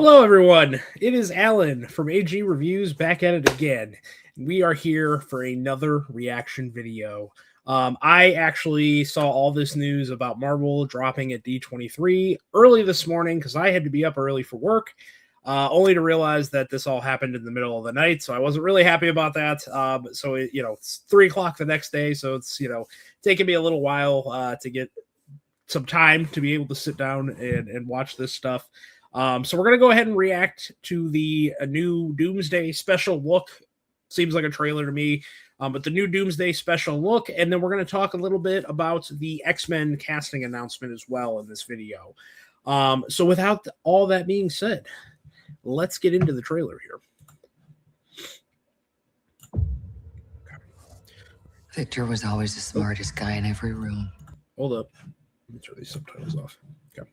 Hello, everyone. It is Alan from AG Reviews back at it again. We are here for another reaction video. I actually saw all this news about Marvel dropping at D23 early this morning because I had to be up early for work, only to realize that this all happened in the middle of the night. So I wasn't really happy about that. It's 3 o'clock the next day. So it's, taking me a little while to get some time to be able to sit down and watch this stuff. So we're going to go ahead and react to the new Doomsday special look. Seems like a trailer to me, but the new Doomsday special look. And then we're going to talk a little bit about the X-Men casting announcement as well in this video. So without all that being said, let's get into the trailer here. Victor was always the smartest guy in every room. Hold up. Let me turn these subtitles off. Okay.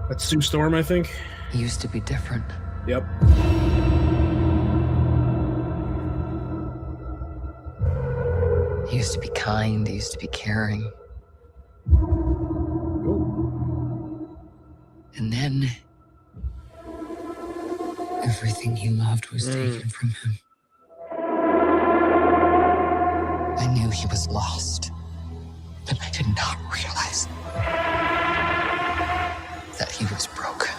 That's Sue Storm, I think. He used to be different. Yep. He used to be kind. He used to be caring. Ooh. And then everything he loved was taken from him. I knew he was lost, but I did not realize that he was broken.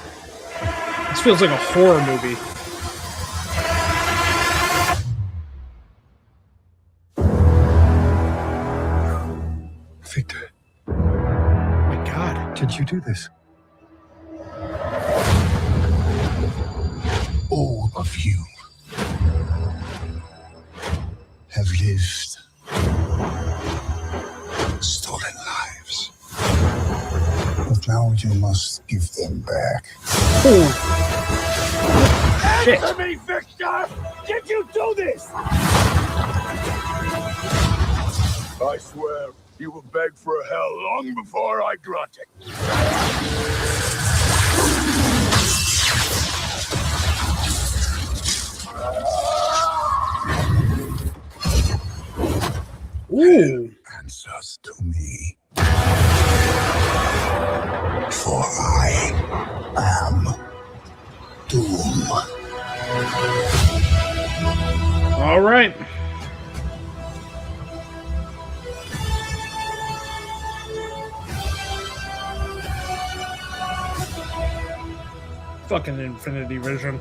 This feels like a horror movie. Victor. Oh my God. Did you do this? All of you have lived stolen lives. But now you must give them back. Oh. Shit. Answer me, Victor! Did you do this? I swear, you will beg for hell long before I grant it. Ooh. Answers to me. For I am Doom. All right. Fucking Infinity Vision.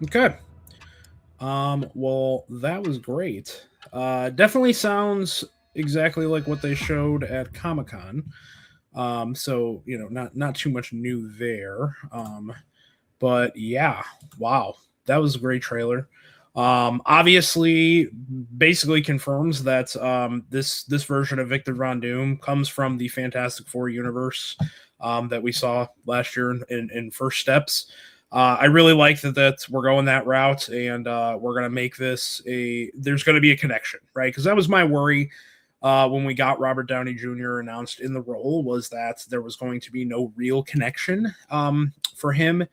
Okay. Well, that was great. Definitely sounds exactly like what they showed at Comic-Con. So, not too much new there. But yeah, wow. That was a great trailer. Obviously basically confirms that this version of Victor Von Doom comes from the Fantastic Four universe that we saw last year in First Steps. I really like that we're going that route, and we're going to make this there's going to be a connection, right? Because that was my worry when we got Robert Downey Jr. announced in the role, was that there was going to be no real connection for him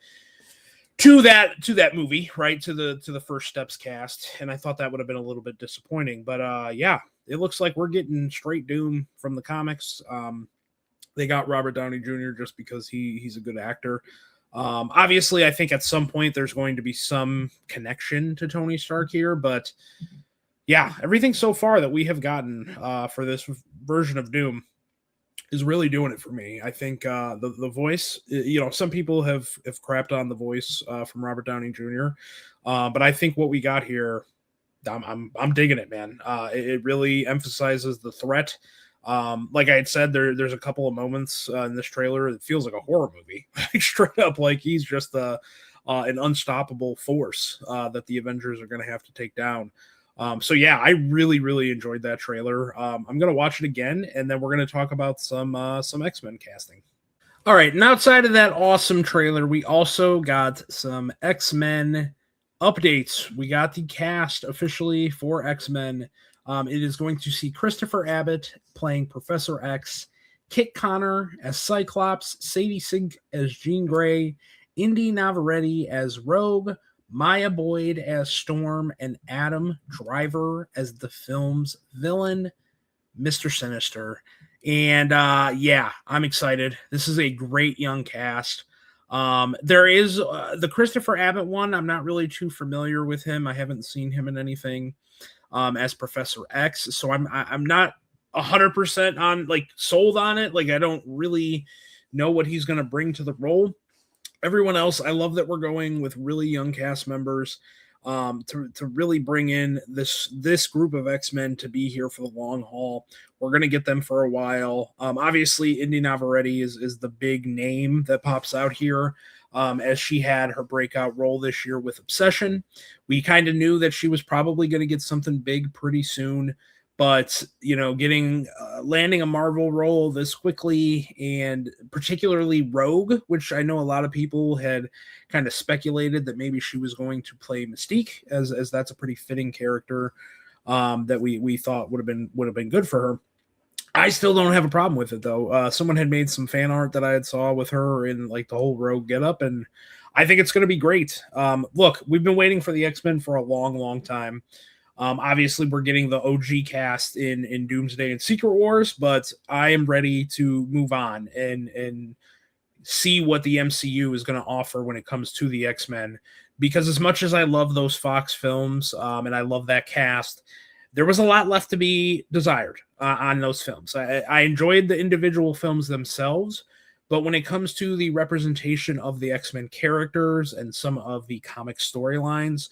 to that movie, right? To the First Steps cast. And I thought that would have been a little bit disappointing. But yeah, it looks like we're getting straight Doom from the comics. They got Robert Downey Jr. just because he's a good actor. Obviously, I think at some point there's going to be some connection to Tony Stark here, but yeah, everything so far that we have gotten for this version of Doom is really doing it for me. I think the voice, some people have crapped on the voice from Robert Downey Jr., but I think what we got here, I'm digging it, man. It really emphasizes the threat. Like I had said, there's a couple of moments in this trailer that feels like a horror movie, straight up, like he's just an unstoppable force that the Avengers are going to have to take down. So yeah, I really, really enjoyed that trailer. I'm going to watch it again, and then we're going to talk about some X-Men casting. All right, and outside of that awesome trailer, we also got some X-Men updates. We got the cast officially for X-Men. It is going to see Christopher Abbott playing Professor X, Kit Connor as Cyclops, Sadie Sink as Jean Grey, Indy Navarrete as Rogue, Maya Boyd as Storm, and Adam Driver as the film's villain, Mr. Sinister. And yeah, I'm excited. This is a great young cast. There is the Christopher Abbott one. I'm not really too familiar with him. I haven't seen him in anything as Professor X, so I'm not 100% on like sold on it. Like I don't really know what he's going to bring to the role. Everyone else, I love that we're going with really young cast members to really bring in this group of X-Men to be here for the long haul. We're going to get them for a while. Obviously, Indy Navarrete is the big name that pops out here, as she had her breakout role this year with Obsession. We kind of knew that she was probably going to get something big pretty soon. But getting landing a Marvel role this quickly, and particularly Rogue, which I know a lot of people had kind of speculated that maybe she was going to play Mystique, as that's a pretty fitting character that we thought would have been good for her. I still don't have a problem with it though. Someone had made some fan art that I had saw with her in like the whole Rogue getup, and I think it's going to be great. Look, we've been waiting for the X-Men for a long, long time. Obviously, we're getting the OG cast in Doomsday and Secret Wars, but I am ready to move on and see what the MCU is going to offer when it comes to the X-Men. Because as much as I love those Fox films and I love that cast, there was a lot left to be desired on those films. I enjoyed the individual films themselves, but when it comes to the representation of the X-Men characters and some of the comic storylines,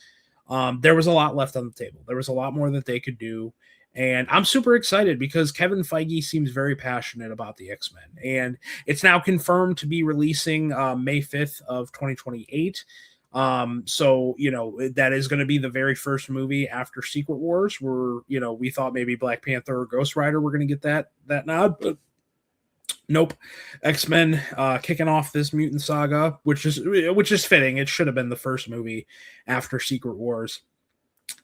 there was a lot left on the table. There was a lot more that they could do. And I'm super excited because Kevin Feige seems very passionate about the X-Men. And it's now confirmed to be releasing May 5th of 2028. So, that is going to be the very first movie after Secret Wars where, we thought maybe Black Panther or Ghost Rider were going to get that nod. But nope. X-Men kicking off this mutant saga, which is fitting. It should have been the first movie after Secret Wars.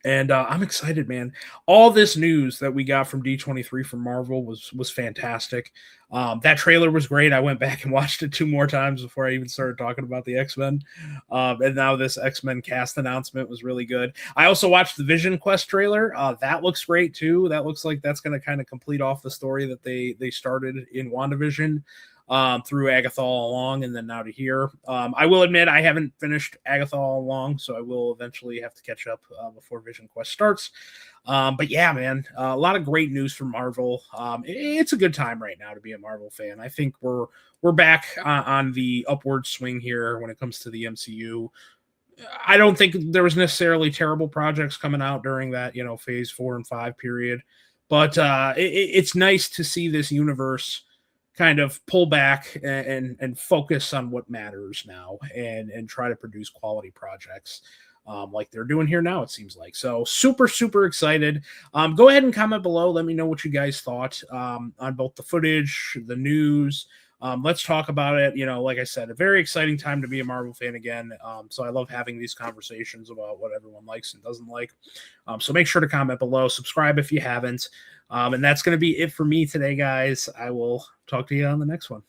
And I'm excited, man. All this news that we got from D23 from Marvel was fantastic. That trailer was great. I went back and watched it 2 more times before I even started talking about the X-Men. And now this X-Men cast announcement was really good. I also watched the Vision Quest trailer. That looks great too. That looks like that's going to kind of complete off the story that they started in WandaVision. Through Agatha All Along and then now to here. I will admit I haven't finished Agatha All Along, so I will eventually have to catch up before Vision Quest starts. But yeah, man, a lot of great news from Marvel. It's a good time right now to be a Marvel fan. I think we're back on the upward swing here when it comes to the MCU. I don't think there was necessarily terrible projects coming out during that, phase 4 and 5 period, but it's nice to see this universe kind of pull back and focus on what matters now and try to produce quality projects like they're doing here now, it seems like. So super, super excited. Go ahead and comment below. Let me know what you guys thought on both the footage, the news. Let's talk about it. Like I said, a very exciting time to be a Marvel fan again. So I love having these conversations about what everyone likes and doesn't like. So make sure to comment below, subscribe if you haven't. And that's going to be it for me today, guys. I will talk to you on the next one.